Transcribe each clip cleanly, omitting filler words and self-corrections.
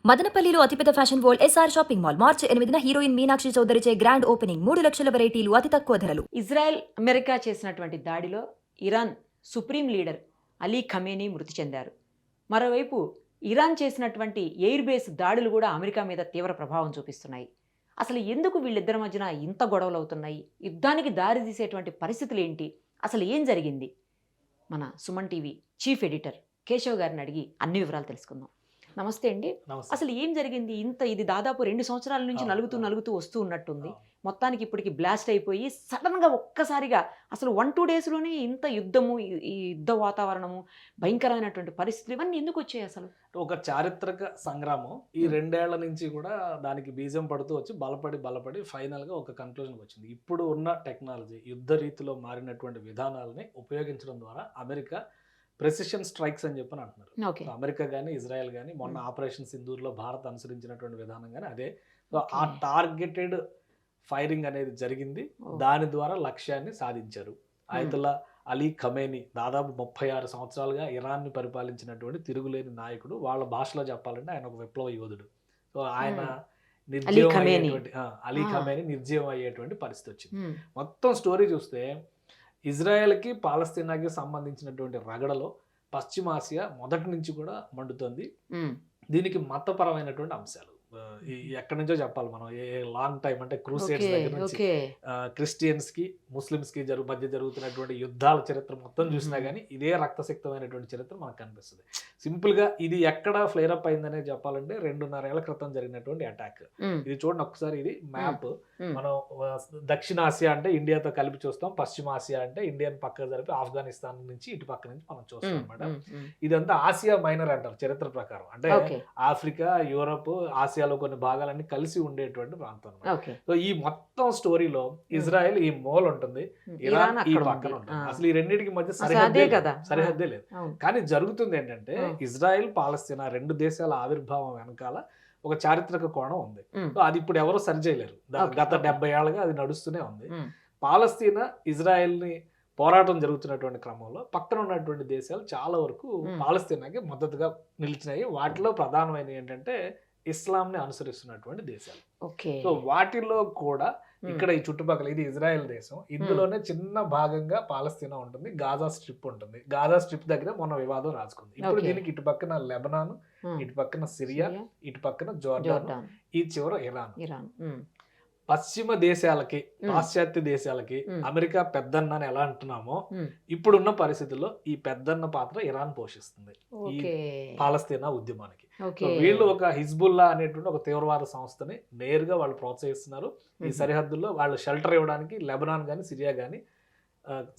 మదనపల్లిలో అతిపెద్ద fashion world SR shopping mall మార్చి 8న హీరోయిన్ మీనాక్షి చౌదరిచే గ్రాండ్ ఓపెనింగ్ 3 లక్షల వెరైటీలు అతి తక్కువ ధరలు. ఇజ్రాయెల్ అమెరికా చేసినటువంటి దాడిలో Iran supreme leader Ali Khamenei మృతి చెందారు. మరోవైపు ఇరాన్ చేసినటువంటి ఎయిర్ బేస్ దాడులు కూడా అమెరికా మీద తీవ్ర ప్రభావం చూపిస్తున్నాయి. అసలు ఎందుకు వీళ్ళిద్దరి మధ్యన ఇంత గొడవలు అవుతున్నాయి? యుద్ధానికి దారి తీసేటువంటి పరిస్థితులు ఏంటి? అసలు ఏం జరిగింది? మన Suman TV chief editor Keshav గారిని అడిగి అన్ని వివరాలు తెలుసుకుందాం. నమస్తే అండి. అసలు ఏం జరిగింది? ఇది దాదాపు 2 సంవత్సరాల నుంచి నలుగుతూ వస్తూ ఉన్నట్టుంది. మొత్తానికి ఇప్పటికి బ్లాస్ట్ అయిపోయి సడన్గా ఒక్కసారిగా అసలు 1-2 డేస్లోనే ఇంత యుద్ధము, ఈ యుద్ధ వాతావరణము, భయంకరమైనటువంటి పరిస్థితులు ఇవన్నీ ఎందుకు వచ్చాయి? అసలు ఒక చారిత్రక సంగ్రామం ఈ 2 ఏళ్ల నుంచి కూడా దానికి బీజం పడుతూ వచ్చి బలపడి ఫైనల్గా ఒక కన్క్లూజన్కి వచ్చింది. ఇప్పుడు ఉన్న టెక్నాలజీ, యుద్ధ రీతిలో మారినటువంటి విధానాలని ఉపయోగించడం ద్వారా అమెరికా ప్రెసిషన్ స్ట్రైక్స్ అని చెప్పని అంటున్నారు. అమెరికా కానీ ఇజ్రాయెల్ కానీ మొన్న ఆపరేషన్ సింధూర్లో భారత్ అనుసరించినటువంటి విధానం కానీ అదే. సో ఆ టార్గెటెడ్ ఫైరింగ్ అనేది జరిగింది. దాని ద్వారా లక్ష్యాన్ని సాధించారు. ఆయతుల్లా అలీ ఖమేనీ దాదాపు 36 సంవత్సరాలుగా ఇరాన్ని పరిపాలించినటువంటి తిరుగులేని నాయకుడు. వాళ్ళ భాషలో చెప్పాలంటే ఆయన ఒక విప్లవ యోధుడు. సో ఆయన అలీ ఖమేనీ నిర్జీవం అయ్యేటువంటి పరిస్థితి వచ్చింది. మొత్తం స్టోరీ చూస్తే ఇజ్రాయెల్కి పాలస్తీనాకి సంబంధించినటువంటి రగడలో పశ్చిమాసియా మొదటి నుంచి కూడా మండుతుంది. దీనికి మతపరమైనటువంటి అంశాలు ఎక్కడి నుంచో చెప్పాలి మనం. లాంగ్ టైం అంటే క్రూసేడ్స్ దగ్గర నుంచి క్రిస్టియన్స్ కి ముస్లిమ్స్ కి మధ్య జరుగుతున్నటువంటి యుద్ధాల చరిత్ర మొత్తం చూసినా గానీ ఇదే రక్తసిక్తమైనటువంటి చరిత్ర మనకు కనిపిస్తుంది. సింపుల్ గా ఇది ఎక్కడ ఫ్లేర్ అప్ అయిందనే చెప్పాలంటే 2.5 ఏళ్ల క్రితం జరిగినటువంటి అటాక్. ఇది చూడండి ఒకసారి, ఇది మ్యాప్. మనం దక్షిణాసియా అంటే ఇండియాతో కలిపి చూస్తాం, పశ్చిమాసియా అంటే ఇండియాని పక్కన జరిపి ఆఫ్ఘనిస్తాన్ నుంచి ఇటు పక్క నుంచి మనం చూస్తాం అనమాట. ఇదంతా ఆసియా మైనర్ అంటారు చరిత్ర ప్రకారం. అంటే ఆఫ్రికా, యూరోప్, ఆసియాలో కొన్ని భాగాలన్నీ కలిసి ఉండేటువంటి ప్రాంతం అనమాట. సో ఈ మొత్తం స్టోరీలో ఇజ్రాయెల్ ఈ మూల ఉంటుంది, ఇరాన్ ఈ పక్కన ఉంటుంది. అసలు ఈ రెండింటికి మధ్య సరిహద్దే లేదు. కానీ జరుగుతుంది ఏంటంటే ఇజ్రాయెల్ పాలస్తీనా 2 దేశాల ఆవిర్భావం వెనకాల ఒక చారిత్రక కోణం ఉంది. సో అది ఇప్పుడు ఎవరు సరిచేయలేరు. గత 70 ఏళ్ళగా అది నడుస్తూనే ఉంది. పాలస్తీనా ఇజ్రాయెల్ ని పోరాటం జరుగుతున్నటువంటి క్రమంలో పక్కన ఉన్నటువంటి దేశాలు చాలా వరకు పాలస్తీనాకి మద్దతుగా నిలిచినాయి. వాటిలో ప్రధానమైన ఏంటంటే ఇస్లాంని అనుసరిస్తున్నటువంటి దేశాలు. సో వాటిలో కూడా ఇక్కడ ఈ చుట్టుపక్కల ఇది ఇజ్రాయెల్ దేశం, ఇందులోనే చిన్న భాగంగా పాలస్తీనా ఉంటుంది, గాజా స్ట్రిప్ ఉంటుంది. గాజా స్ట్రిప్ దగ్గర మొన్న వివాదం రాసుకుంది. ఇప్పుడు దీనికి ఇటు పక్కన లెబనాన్, ఇటు పక్కన సిరియా, ఇటు పక్కన జోర్డాన్, ఈ చివర ఇరాన్. పశ్చిమ దేశాలకి, పాశ్చాత్య దేశాలకి అమెరికా పెద్దన్న అని ఎలా అంటున్నామో ఇప్పుడున్న పరిస్థితుల్లో ఈ పెద్దన్న పాత్ర ఇరాన్ పోషిస్తుంది ఈ పాలస్తీనా ఉద్యమానికి. వీళ్ళు ఒక హిజ్బుల్లా అనేటువంటి ఒక తీవ్రవాద సంస్థని నేరుగా వాళ్ళు ప్రోత్సహిస్తున్నారు. ఈ సరిహద్దుల్లో వాళ్ళు షెల్టర్ ఇవ్వడానికి లెబనాన్ కానీ సిరియా కానీ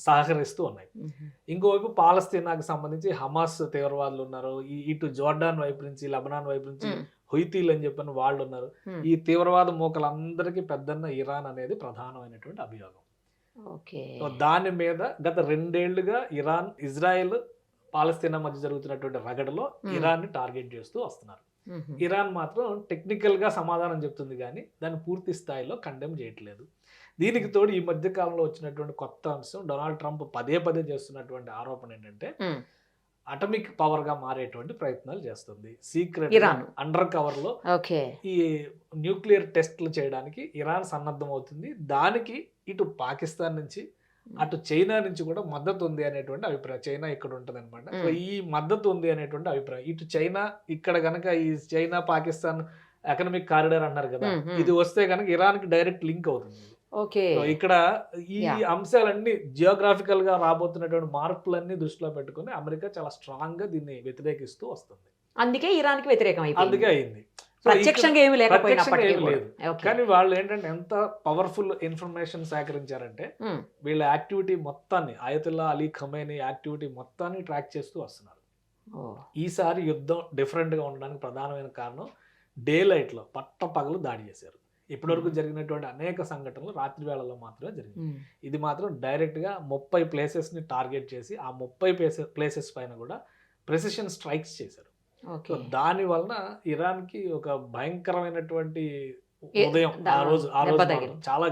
సహకరిస్తూ ఉన్నాయి. ఇంకోవైపు పాలస్తీనాకి సంబంధించి హమాస్ తీవ్రవాదులు ఉన్నారు. ఇటు జోర్డాన్ వైపు నుంచి, లెబనాన్ వైపు నుంచి హుయితీలు అని చెప్పిన వాళ్ళు ఉన్నారు. ఈ తీవ్రవాద మూకలందరికీ పెద్దన్న ఇరాన్ అనేది ప్రధానమైనటువంటి అభియోగం. దాని మీద గత 2 ఏళ్లుగా ఇరాన్, ఇజ్రాయెల్, పాలస్తీనా మధ్య జరుగుతున్నటువంటి రగడలో ఇరాన్ ని టార్గెట్ చేస్తూ వస్తున్నారు. ఇరాన్ మాత్రం టెక్నికల్ గా సమాధానం చెప్తుంది కానీ దాన్ని పూర్తి స్థాయిలో కండెమ్ చేయట్లేదు. దీనికి తోడు ఈ మధ్య కాలంలో వచ్చినటువంటి కొత్త అంశం, డొనాల్డ్ ట్రంప్ పదే చేస్తున్నటువంటి ఆరోపణ ఏంటంటే అటమిక్ పవర్ గా మారేటువంటి ప్రయత్నాలు చేస్తుంది. సీక్రెట్ అండర్ కవర్ లో ఈ న్యూక్లియర్ టెస్ట్లు చేయడానికి ఇరాన్ సన్నద్ధం అవుతుంది. దానికి ఇటు పాకిస్తాన్ నుంచి, అటు చైనా నుంచి కూడా మద్దతు ఉంది అనేటువంటి అభిప్రాయం. చైనా ఇక్కడ ఉంటుంది అనమాట. సో ఈ మద్దతు ఉంది అనేటువంటి అభిప్రాయం. ఇటు చైనా ఇక్కడ గనక ఈ చైనా పాకిస్తాన్ ఎకనామిక్ కారిడార్ అన్నారు కదా, ఇది వస్తే కనుక ఇరాన్ కి డైరెక్ట్ లింక్ అవుతుంది. ఇక్కడ ఈ అంశాలన్నీ జియోగ్రాఫికల్ గా రాబోతున్నటువంటి మార్పులన్నీ దృష్టిలో పెట్టుకుని అమెరికా చాలా స్ట్రాంగ్ గా దీన్ని వ్యతిరేకిస్తూ వస్తుంది. అందుకే ఇరాన్ కి వ్యతిరేకం అందుకే అయింది. ప్రత్యక్షంగా ఏమి లేదు. కానీ వాళ్ళు ఏంటంటే ఎంత పవర్ఫుల్ ఇన్ఫర్మేషన్ సేకరించారంటే వీళ్ళ యాక్టివిటీ మొత్తాన్ని, ఆయతుల్లా అలీ ఖమేనీ యాక్టివిటీ మొత్తాన్ని ట్రాక్ చేస్తూ వస్తున్నారు. ఈసారి యుద్ధం డిఫరెంట్ గా ఉండడానికి ప్రధానమైన కారణం డే లైట్ లో పగలు దాడి చేశారు. ఇప్పటివరకు జరిగినటువంటి అనేక సంఘటనలు రాత్రి వేళల్లో మాత్రమే జరిగింది. ఇది మాత్రం డైరెక్ట్ గా 30 ప్లేసెస్ ని టార్గెట్ చేసి ఆ 30 ప్లేసెస్ పైన కూడా ప్రెసిషన్ స్ట్రైక్స్ చేశారు. దాని వలన ఇరాన్ కి ఒక భయంకరమైనటువంటి ఉదయం ఆ రోజు చాలా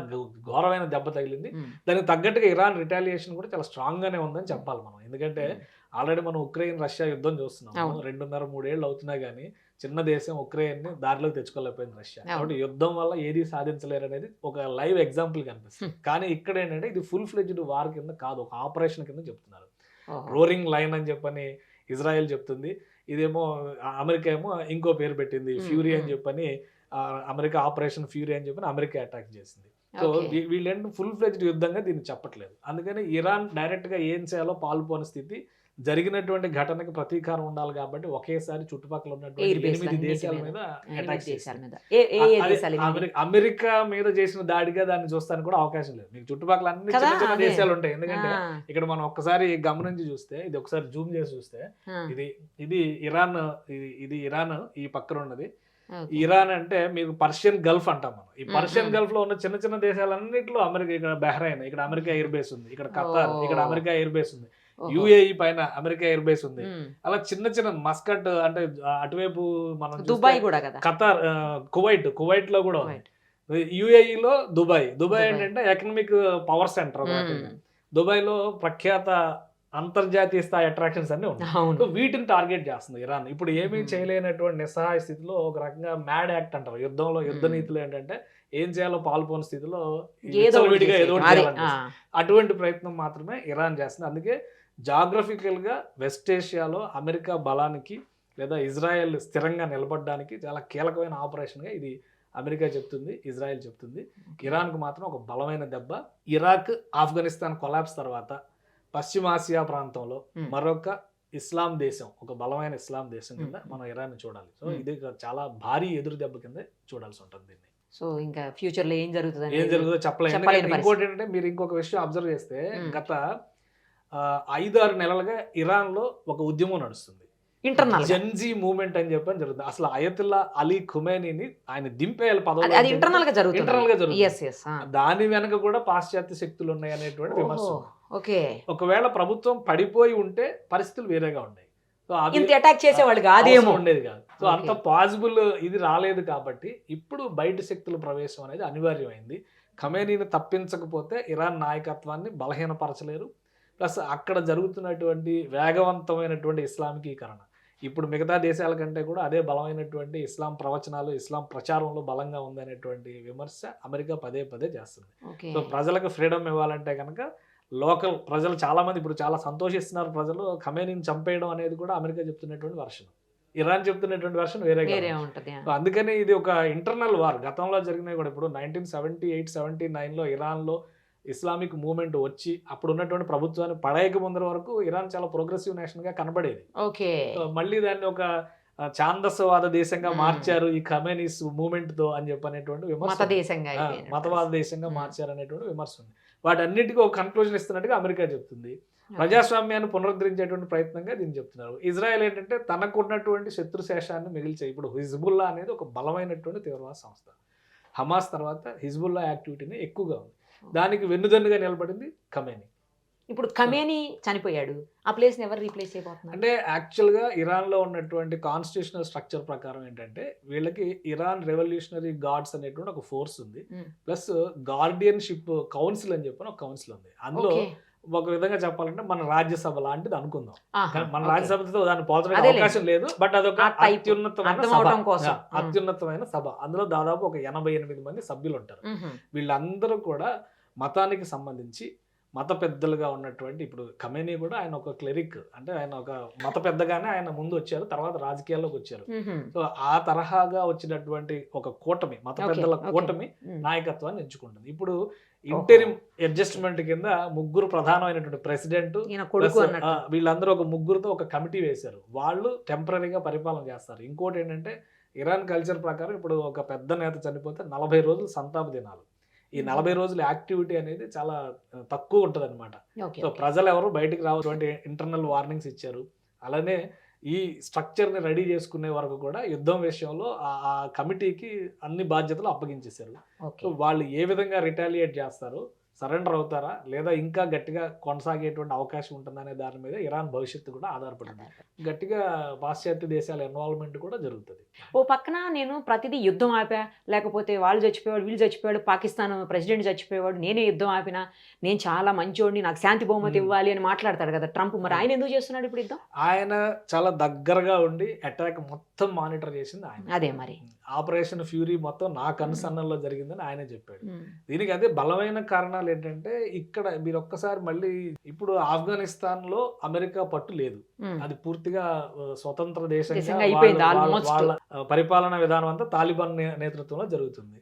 ఘోరమైన దెబ్బ తగిలింది. దానికి తగ్గట్టుగా ఇరాన్ రిటాలియేషన్ కూడా చాలా స్ట్రాంగ్ గానే ఉందని చెప్పాలి మనం. ఎందుకంటే ఆల్రెడీ మనం ఉక్రెయిన్ రష్యా యుద్ధం చూస్తున్నాము. 2.5-3 ఏళ్ళు అవుతున్నా గానీ చిన్న దేశం ఉక్రెయిన్ ని దారిలోకి తెచ్చుకోలేకపోయింది రష్యా. కాబట్టి యుద్ధం వల్ల ఏది సాధించలేరు అనేది ఒక లైవ్ ఎగ్జాంపుల్ కనిపిస్తుంది. కానీ ఇక్కడ ఏంటంటే ఇది ఫుల్ ఫ్లెడ్జ్డ్ వార్ కింద కాదు, ఒక ఆపరేషన్ కింద చెప్తున్నారు. రోరింగ్ లైన్ అని చెప్పని ఇజ్రాయెల్ చెప్తుంది, ఇదేమో అమెరికా ఏమో ఇంకో పేరు పెట్టింది ఫ్యూరీ అని చెప్పని, అమెరికా ఆపరేషన్ ఫ్యూరీ అని చెప్పని అమెరికా అటాక్ చేసింది. సో వీళ్ళేంటి ఫుల్ ఫ్లెడ్జ్డ్ యుద్ధంగా దీన్ని చెప్పట్లేదు. అందుకని ఇరాన్ డైరెక్ట్ గా ఏం చేయాలో పాల్పోని స్థితి, జరిగినటువంటి ఘటనకి ప్రతీకారం ఉండాలి కాబట్టి ఒకేసారి చుట్టుపక్కల ఉన్నటువంటి 8 దేశాల మీద అటాక్ చేశారు. అమెరికా మీద చేసిన దాడిగా దాన్ని చూస్తానికి కూడా అవకాశం లేదు. మీకు చుట్టుపక్కల అన్ని చిన్న చిన్న దేశాలు ఉంటాయి. ఎందుకంటే ఇక్కడ మనం ఒక్కసారి గమనించి చూస్తే, ఇది ఒకసారి జూమ్ చేసి చూస్తే, ఇది ఇరాన్, ఇది ఇరాన్ ఈ పక్కన ఉన్నది. ఇరాన్ అంటే మీకు పర్షియన్ గల్ఫ్ అంటాం మనం. ఈ పర్షియన్ గల్ఫ్ లో ఉన్న చిన్న చిన్న దేశాలన్నింటిలో అమెరికా, ఇక్కడ బహ్రైన్, ఇక్కడ అమెరికా ఎయిర్ బేస్ ఉంది, ఇక్కడ ఖతార్, ఇక్కడ అమెరికా ఎయిర్ బేస్ ఉంది, యుఏఈ పైన అమెరికా ఎయిర్ బేస్ ఉంది. అలా చిన్న చిన్న మస్కట్ అంటే అటువైపు మనం దుబాయ్ కూడా కదా, ఖతార్, కువైట్ లో కూడా ఉంది. యుఏఈలో దుబాయ్ ఏంటంటే ఎకనామిక్ పవర్ సెంటర్. దుబాయ్ లో ప్రఖ్యాత అంతర్జాతీయ స్థాయి అట్రాక్షన్స్ అన్ని ఉన్నాయి. వీటిని టార్గెట్ చేస్తుంది ఇరాన్. ఇప్పుడు ఏమీ చేయలేనటువంటి నిస్సహాయ స్థితిలో ఒక రకంగా మ్యాడ్ యాక్ట్ అంటారు యుద్ధంలో. యుద్ధ నీతులు ఏంటంటే ఏం చేయాలో పాల్పోని స్థితిలో విడిగా ఏదో అటువంటి ప్రయత్నం మాత్రమే ఇరాన్ చేస్తుంది. అందుకే జాగ్రఫికల్ గా వెస్ట్ ఏషియాలో అమెరికా బలానికి లేదా ఇజ్రాయెల్ స్థిరంగా నిలబడడానికి చాలా కీలకమైన ఆపరేషన్ గా ఇది అమెరికా చెప్తుంది, ఇజ్రాయెల్ చెప్తుంది. ఇరాన్కు మాత్రం ఒక బలమైన దెబ్బ. ఇరాక్, ఆఫ్ఘనిస్తాన్ కొలాప్స్ తర్వాత పశ్చిమాసియా ప్రాంతంలో మరొక ఇస్లాం దేశం, ఒక బలమైన ఇస్లాం దేశం కింద మనం ఇరాన్ చూడాలి. సో ఇది చాలా భారీ ఎదురు దెబ్బ కింద చూడాల్సి ఉంటుంది దీన్ని. సో ఇంకా ఫ్యూచర్ లో ఏం జరుగుతుందో చెప్పలేదు. ఇంకోటి ఏంటంటే మీరు ఇంకొక విషయం అబ్జర్వ్ చేస్తే, గత 5-6 నెలలుగా ఇరాన్ లో ఒక ఉద్యమం నడుస్తుంది, ఇంటర్నల్ జెన్జీ మూవ్మెంట్ అని చెప్పని జరుగుతుంది. అసలు అయతుల్లా అలీ ఖుమైనీని ఆయన దింపేయాలి పదవి, ఇంటర్నల్ గా జరుగుతుంది. దాని వెనక కూడా పాశ్చాత్య శక్తులు ఉన్నాయి అనేటువంటి విమర్శ. ఒకవేళ ప్రభుత్వం పడిపోయి ఉంటే పరిస్థితులు వేరేగా ఉన్నాయి. సో అటాక్ చేసేవాళ్ళు కాదేమో, ఉండేది కాదు. సో అంత పాసిబుల్ ఇది రాలేదు కాబట్టి ఇప్పుడు బయట శక్తుల ప్రవేశం అనేది అనివార్యమైంది. ఖమేనీని తప్పించకపోతే ఇరాన్ నాయకత్వాన్ని బలహీనపరచలేరు. ప్లస్ అక్కడ జరుగుతున్నటువంటి వేగవంతమైనటువంటి ఇస్లామికీకరణ, ఇప్పుడు మిగతా దేశాల కంటే కూడా అదే బలమైనటువంటి ఇస్లాం ప్రవచనాలు, ఇస్లాం ప్రచారంలో బలంగా ఉందనేటువంటి విమర్శ అమెరికా పదే పదే చేస్తుంది. సో ప్రజలకు ఫ్రీడమ్ ఇవ్వాలంటే కనుక లోకల్ ప్రజలు చాలా మంది ఇప్పుడు చాలా సంతోషిస్తున్నారు. ప్రజలు ఖమేనీని చంపేయడం అనేది కూడా అమెరికా చెప్తున్నటువంటి వర్షన్, ఇరాన్ చెప్తున్నటువంటి వర్షన్ వేరే ఉంటుంది. అందుకని ఇది ఒక ఇంటర్నల్ వార్. గతంలో జరిగినాయి కూడా. ఇప్పుడు 1978-79లో ఇరాన్లో ఇస్లామిక్ మూవ్మెంట్ వచ్చి అప్పుడు ఉన్నటువంటి ప్రభుత్వాన్ని పడేయక ముందర వరకు ఇరాన్ చాలా ప్రోగ్రెసివ్ నేషన్ గా కనబడేది. మళ్ళీ దాన్ని ఒక ఛాందసవాద దేశంగా మార్చారు ఈ ఖమేనీస్ మూవ్మెంట్ తో అని చెప్పనేటువంటి విమర్శ, మతవాద దేశంగా మార్చారు అనేటువంటి విమర్శ ఉంది. వాటన్నిటికీ ఒక కన్క్లూజన్ ఇస్తున్నట్టుగా అమెరికా చెప్తుంది. ప్రజాస్వామ్యాన్ని పునరుద్ధరించేటువంటి ప్రయత్నంగా దీన్ని చెప్తున్నారు. ఇజ్రాయెల్ ఏంటంటే తనకున్నటువంటి శత్రుశేషాన్ని మిగిల్చే, ఇప్పుడు హిజ్బుల్లా అనేది ఒక బలమైనటువంటి తీవ్రవాద సంస్థ. హమాస్ తర్వాత హిజ్బుల్లా యాక్టివిటీని ఎక్కువగా ఉంది. దానికి వెన్నుదన్నుగా నిలబడింది ఖమేనీ. ఇప్పుడు ఖమేనీ చనిపోయాడు, ఆ ప్లేస్ ఎవరు రీప్లేస్ అయిపోతున్నారు అంటే యాక్చువల్గా ఇరాన్లో ఉన్నటువంటి కాన్స్టిట్యూషనల్ స్ట్రక్చర్ ప్రకారం ఏంటంటే వీళ్ళకి ఇరాన్ రెవల్యూషనరీ గార్డ్స్ అనేటువంటి ఒక ఫోర్స్ ఉంది, ప్లస్ గార్డియన్షిప్ కౌన్సిల్ అని చెప్పిన ఒక కౌన్సిల్ ఉంది. అందులో ఒక విధంగా చెప్పాలంటే మన రాజ్యసభ లాంటిది అనుకుందాం. మన రాజ్యసభతో దాన్ని పోల్చడానికి అవకాశం లేదు, బట్ అదొక అత్యున్నతమైన సభ. అందులో దాదాపు ఒక 88 మంది సభ్యులు ఉంటారు. వీళ్ళందరూ కూడా మతానికి సంబంధించి మత పెద్దలుగా ఉన్నటువంటి, ఇప్పుడు ఖమేనీ కూడా ఆయన ఒక క్లెరిక్, అంటే ఆయన ఒక మత పెద్దగానే ఆయన ముందు వచ్చారు, తర్వాత రాజకీయాల్లోకి వచ్చారు. సో ఆ తరహాగా వచ్చినటువంటి ఒక కూటమి, మత పెద్దల కూటమి నాయకత్వాన్ని ఎంచుకుంటుంది. ఇప్పుడు ఇంటరిమ్ అడ్జస్ట్మెంట్ కింద 3 ప్రధానమైనటువంటి ప్రెసిడెంట్, వీళ్ళందరూ ఒక 3తో ఒక కమిటీ వేశారు. వాళ్ళు టెంపరీగా పరిపాలన చేస్తారు. ఇంకోటి ఏంటంటే ఇరాన్ కల్చర్ ప్రకారం ఇప్పుడు ఒక పెద్ద నేత చనిపోతే 40 రోజులు సంతాప దినాలు. ఈ 40 రోజుల యాక్టివిటీ అనేది చాలా తక్కువ ఉంటుంది అనమాట. సో ప్రజలు ఎవరు బయటికి రావటువంటి ఇంటర్నల్ వార్నింగ్స్ ఇచ్చారు. అలానే ఈ స్ట్రక్చర్ని రెడీ చేసుకునే వరకు కూడా యుద్ధం విషయంలో ఆ కమిటీకి అన్ని బాధ్యతలు అప్పగించేశారు. సో వాళ్ళు ఏ విధంగా రిటాలియేట్ చేస్తారో సరెండర్ అవుతారా లేదా ఇంకా గట్టిగా కొనసాగేటువంటి అవకాశం ఉంటుందనే దాని మీద ఇరాన్ భవిష్యత్తు కూడా ఆధారపడింది. గట్టిగా పాశ్చాత్య దేశాల ఇన్వాల్వ్మెంట్ కూడా జరుగుతుంది. ఓ పక్కన నేను ప్రతిదీ యుద్ధం ఆపా, లేకపోతే వాళ్ళు చచ్చిపోయాడు, వీళ్ళు చచ్చిపోయాడు, పాకిస్తాన్ ప్రెసిడెంట్ చచ్చిపోయాడు, నేనే యుద్ధం ఆపినా, నేను చాలా మంచోడిని, నాకు శాంతి బహుమతి ఇవ్వాలి అని మాట్లాడతాడు కదా ట్రంప్. మరి ఆయన ఎందుకు చేస్తున్నాడు ఇప్పుడు యుద్ధం? ఆయన చాలా దగ్గరగా ఉండి అటాక్ మొత్తం మానిటర్ చేసింది ఆయన. అదే మరి ఆపరేషన్ ఫ్యూరీ మొత్తం నా కనుసన్నల్లో జరిగిందని ఆయనే చెప్పాడు. దీనికి అదే బలమైన కారణాలు ఏంటంటే, ఇక్కడ మీరు ఒక్కసారి మళ్ళీ ఇప్పుడు ఆఫ్ఘనిస్తాన్ లో అమెరికా పట్టు లేదు, అది పూర్తిగా స్వతంత్ర దేశంగా వాళ్ళ పరిపాలనా విధానం అంతా తాలిబాన్ నేతృత్వంలో జరుగుతుంది.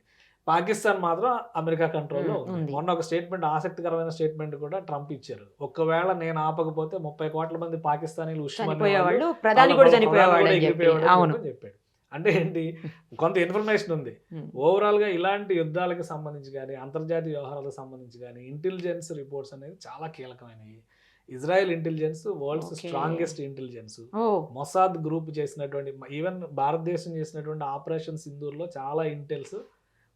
పాకిస్తాన్ మాత్రం అమెరికా కంట్రోల్లో ఉంది. మొన్న ఒక స్టేట్మెంట్, ఆసక్తికరమైన స్టేట్మెంట్ కూడా ట్రంప్ ఇచ్చారు. ఒకవేళ నేను ఆపకపోతే 30 కోట్ల మంది పాకిస్తానీలు చెప్పాడు. అంటే ఏంటి, కొంత ఇన్ఫర్మేషన్ ఉంది. ఓవరాల్ గా ఇలాంటి యుద్ధాలకు సంబంధించి కానీ అంతర్జాతీయ వ్యవహారాలకు సంబంధించి కానీ ఇంటెలిజెన్స్ రిపోర్ట్స్ అనేది చాలా కీలకమైనవి. Israel intelligence world's strongest intelligence. Mossad group చేసినటువంటి, ఈవెన్ భారతదేశం చేసినటువంటి ఆపరేషన్ సింధూర్లో చాలా ఇంటెల్స్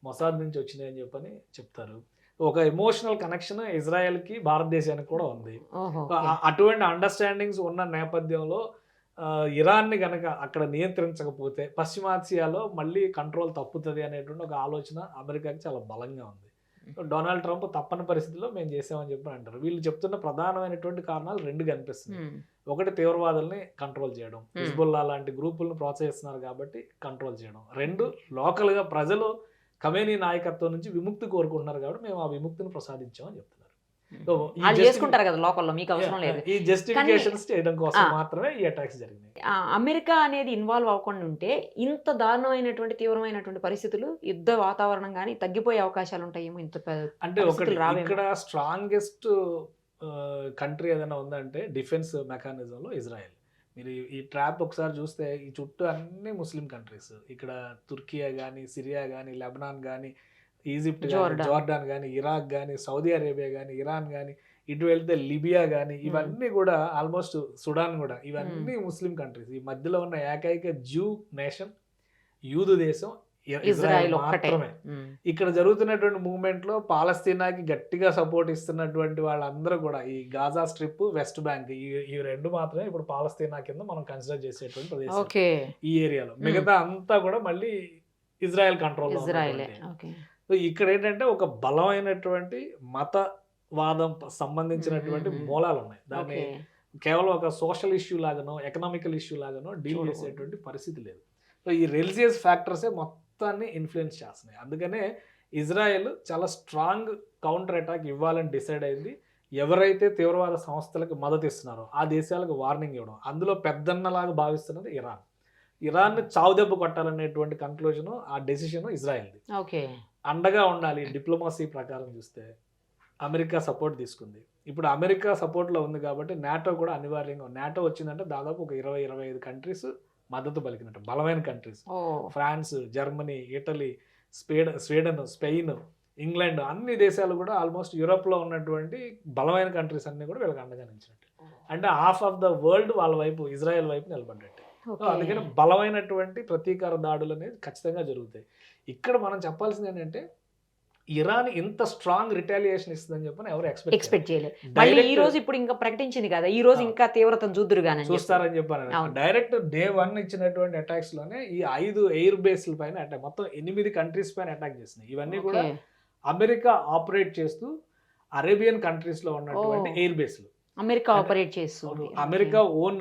మొసాద్ నుంచి వచ్చినాయి అని చెప్పని చెప్తారు. ఒక ఎమోషనల్ కనెక్షన్ ఇజ్రాయెల్కి భారతదేశానికి కూడా ఉంది. అటువంటి అండర్స్టాండింగ్స్ ఉన్న నేపథ్యంలో ఇరాన్ని కనుక అక్కడ నియంత్రించకపోతే పశ్చిమాసియాలో మళ్ళీ కంట్రోల్ తప్పుతుంది అనేటువంటి ఒక ఆలోచన అమెరికాకి చాలా బలంగా ఉంది. డొనాల్డ్ ట్రంప్ తప్పని పరిస్థితిలో మేము చేసామని చెప్పి అంటారు. వీళ్ళు చెప్తున్న ప్రధానమైనటువంటి కారణాలు 2 కనిపిస్తున్నాయి. ఒకటి, తీవ్రవాదుల్ని కంట్రోల్ చేయడం, హిజ్బుల్లా లాంటి గ్రూపులను ప్రోత్సహిస్తున్నారు కాబట్టి కంట్రోల్ చేయడం. 2, లోకల్గా ప్రజలు ఖమేనీ నాయకత్వం నుంచి విముక్తి కోరుకుంటున్నారు కాబట్టి మేము ఆ విముక్తిని ప్రసాదించామని చెప్తున్నారు. చేసుకుంటారు కదా లోకల్లో, మీకు అవసరం లేదు. ఈ జస్టిఫికేషన్స్ చేయడం కోసం మాత్రమే ఈ అటాక్స్ జరిగినాయి. అమెరికా అనేది ఇన్వాల్వ్ అవ్వకుండా ఉంటే ఇంత దారుణమైనటువంటి తీవ్రమైనటువంటి పరిస్థితులు, యుద్ధ వాతావరణం కానీ తగ్గిపోయే అవకాశాలు ఉంటాయేమో. ఇంత అంటే ఒకటి ఇక్కడ స్ట్రాంగెస్ట్ కంట్రీ ఏదైనా ఉందంటే డిఫెన్స్ మెకానిజంలో ఇజ్రాయెల్. మీరు ఈ ట్రాప్ ఒకసారి చూస్తే ఈ చుట్టూ అన్ని ముస్లిం కంట్రీస్, ఇక్కడ తుర్కియా కానీ, సిరియా కానీ, లెబనాన్ కానీ, ఈజిప్ట్ కానీ, జోర్డాన్ కానీ, ఇరాక్ కానీ, సౌదీ అరేబియా కానీ, ఇరాన్ కానీ, ఇటు వెళ్తే లిబియా కానీ, ఇవన్నీ కూడా ఆల్మోస్ట్ సుడాన్ కూడా, ఇవన్నీ ముస్లిం కంట్రీస్. ఈ మధ్యలో ఉన్న ఏకైక జ్యూ నేషన్, యూదు దేశం ఇజ్రాయెల్ మాత్రమే. ఇక్కడ జరుగుతున్నటువంటి మూవ్మెంట్ లో పాలస్తీనాకి గట్టిగా సపోర్ట్ ఇస్తున్నటువంటి వాళ్ళందరూ కూడా ఈ గాజా స్ట్రిప్, వెస్ట్ బ్యాంక్, ఈ 2 మాత్రమే ఇప్పుడు పాలస్తీనా కింద మనం కన్సిడర్ చేసేటువంటి ప్రదేశం ఈ ఏరియాలో. మిగతా అంతా కూడా మళ్ళీ ఇజ్రాయెల్ కంట్రోల్. సో ఇక్కడ ఏంటంటే ఒక బలమైనటువంటి మతవాదం సంబంధించినటువంటి మూలాలు ఉన్నాయి. దాన్ని కేవలం ఒక సోషల్ ఇష్యూ లాగానో ఎకనామికల్ ఇష్యూ లాగానో డీల్ చేసేటువంటి పరిస్థితి లేదు. సో ఈ రిలీజియస్ ఫ్యాక్టర్సే మొత్తాన్ని ఇన్ఫ్లుయెన్స్ చేస్తున్నాయి. అందుకనే ఇజ్రాయెల్ చాలా స్ట్రాంగ్ కౌంటర్ అటాక్ ఇవ్వాలని డిసైడ్ అయింది. ఎవరైతే తీవ్రవాద సంస్థలకు మద్దతు ఇస్తున్నారో ఆ దేశాలకు వార్నింగ్ ఇవ్వడం, అందులో పెద్దన్నలాగా భావిస్తున్నది ఇరాన్. ఇరాన్ని చావుదెబ్బ కొట్టాలనేటువంటి కంక్లూజన్, ఆ డెసిషన్ ఇజ్రాయెల్ది. అండగా ఉండాలి. డిప్లొమసీ ప్రకారం చూస్తే అమెరికా సపోర్ట్ తీసుకుంది. ఇప్పుడు అమెరికా సపోర్ట్లో ఉంది కాబట్టి నాటో కూడా అనివార్యంగా, నాటో వచ్చిందంటే దాదాపు ఒక 20-25 కంట్రీస్ మద్దతు పలికినట్టు, బలమైన countries. France, Germany, Italy, Sweden, Spain, England, అన్ని దేశాలు కూడా ఆల్మోస్ట్ యూరోప్లో ఉన్నటువంటి బలమైన కంట్రీస్ అన్ని కూడా వీళ్ళకి అండగా నిలిచినట్టు. అంటే హాఫ్ ఆఫ్ ద వరల్డ్ వాళ్ళ వైపు, ఇజ్రాయెల్ వైపు నిలబడ్డట్టు. అందుకని బలమైనటువంటి ప్రతీకార దాడులు అనేది ఖచ్చితంగా జరుగుతాయి. ఇక్కడ మనం చెప్పాల్సింది ఏంటంటే, ఇరాన్ ఇంత స్ట్రాంగ్ రిటాలియేషన్ ఇస్తుందని చెప్పని ఎవరు ఎక్స్పెక్ట్ చేయలేదు. మళ్ళీ ఈ రోజు ఇప్పుడు ఇంకా ప్రకటించింది కదా, ఈ రోజు ఇంకా తీవ్రతను చూస్తారని చెప్పారు. డైరెక్ట్ డే 1 ఇచ్చినటువంటి అటాక్స్ లోనే ఈ 5 ఎయిర్ బేస్ల పైన అటాక్, మొత్తం 8 కంట్రీస్ పైన అటాక్ చేసినాయి. ఇవన్నీ కూడా అమెరికా ఆపరేట్ చేస్తూ అరేబియన్ కంట్రీస్ లో ఉన్నటువంటి ఎయిర్ బేస్లు అమెరికా ఆపరేట్ చేస్తుంది. అమెరికా ఓన్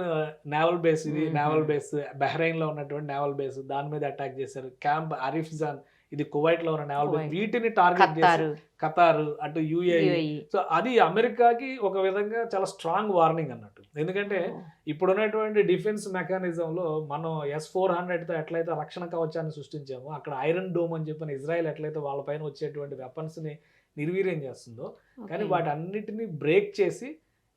నేవల్ బేస్, ఇది నేవల్ బేస్. బహ్రెయిన్ లో ఉన్నటువంటి నేవల్ బేస్, దాని మీద అటాక్ చేశారు. క్యాంప్ అరిఫ్జాన్, ఇది కువైట్ లో ఉన్న నేవల్ బేస్. వీటిని టార్గెట్ చేశారు. ఖతార్, అటు యుఏఈ. సో అది అమెరికాకి ఒక విధంగా చాలా స్ట్రాంగ్ వార్నింగ్ అన్నట్టు. ఎందుకంటే ఇప్పుడున్నటువంటి డిఫెన్స్ మెకానిజంలో మనం S-400తో ఎట్లయితే రక్షణ కవచాన్ని సృష్టించామో, అక్కడ ఐరన్ డోమ్ అని చెప్పిన ఇజ్రాయెల్ ఎట్లయితే వాళ్ళపైన వచ్చేటువంటి వెపన్స్ ని నిర్వీర్యం చేస్తుందో, కానీ వాటి అన్నిటినీ బ్రేక్ చేసి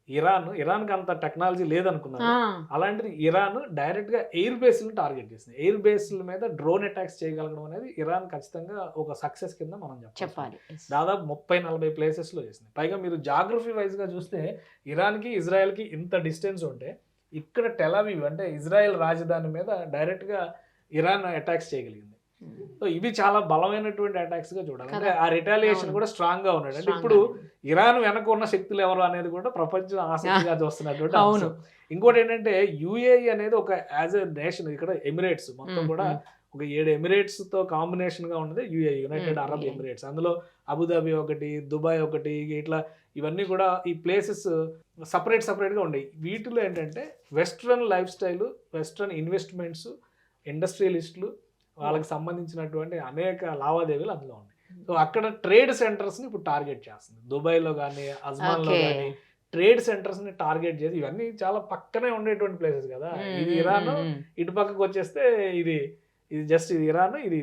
ఇరాన్కి అంత టెక్నాలజీ లేదనుకున్నారు. అలాంటిది ఇరాన్ డైరెక్ట్ గా ఎయిర్ బేస్లను టార్గెట్ చేసింది. ఎయిర్ బేస్ల మీద డ్రోన్ అటాక్స్ చేయగలగడం అనేది ఇరాన్ ఖచ్చితంగా ఒక సక్సెస్ కింద మనం చెప్పాలి. దాదాపు 30-40 ప్లేసెస్ లో చేసింది. పైగా మీరు జాగ్రఫీ వైజ్ గా చూస్తే ఇరాన్కి ఇజ్రాయెల్కి ఇంత డిస్టెన్స్ ఉంటే, ఇక్కడ టెల్ అవీవ్ అంటే ఇజ్రాయెల్ రాజధాని మీద డైరెక్ట్ గా ఇరాన్ అటాక్స్ చేయగలిగింది. సో ఇవి చాలా బలమైనటువంటి అటాక్స్ గా చూడాలి. అంటే కదా. ఆ రిటాలియేషన్ అవును. కూడా స్ట్రాంగ్ గా ఉన్నాడు. అంటే Strong ఇప్పుడు గానే. ఇరాన్ వెనక ఉన్న శక్తులు ఎవరు అనేది కూడా ప్రపంచం ఆసక్తిగా చూస్తున్నటువంటి అవును. అంశం. ఇంకోటి ఏంటంటే యుఏఈ అనేది ఒక యాజ్ ఎ నేషన్, ఇక్కడ ఎమిరేట్స్ మొత్తం కూడా ఒక 7 ఎమిరేట్స్ తో కాంబినేషన్ గా ఉన్నది UAE, United Arab UAE. Emirates. అందులో అబుదాబి ఒకటి, దుబాయ్ ఒకటి, ఇట్లా ఇవన్నీ కూడా ఈ ప్లేసెస్ సపరేట్ గా ఉండేవి. వీటిలో ఏంటంటే western lifestyle, western investments, ఇండస్ట్రియలిస్టులు, వాళ్ళకి సంబంధించినటువంటి అనేక లావాదేవీలు అందులో ఉన్నాయి. సో అక్కడ ట్రేడ్ సెంటర్స్ ని ఇప్పుడు టార్గెట్ చేస్తుంది. దుబాయ్లో కానీ, అజ్మాన్లో Okay. కానీ ట్రేడ్ సెంటర్స్ ని టార్గెట్ చేసి, ఇవన్నీ చాలా పక్కనే ఉండేటువంటి ప్లేసెస్ కదా. ఇది ఇరాన్, ఇటు పక్కకు వచ్చేస్తే ఇది జస్ట్ ఇది ఇరాన్, ఇది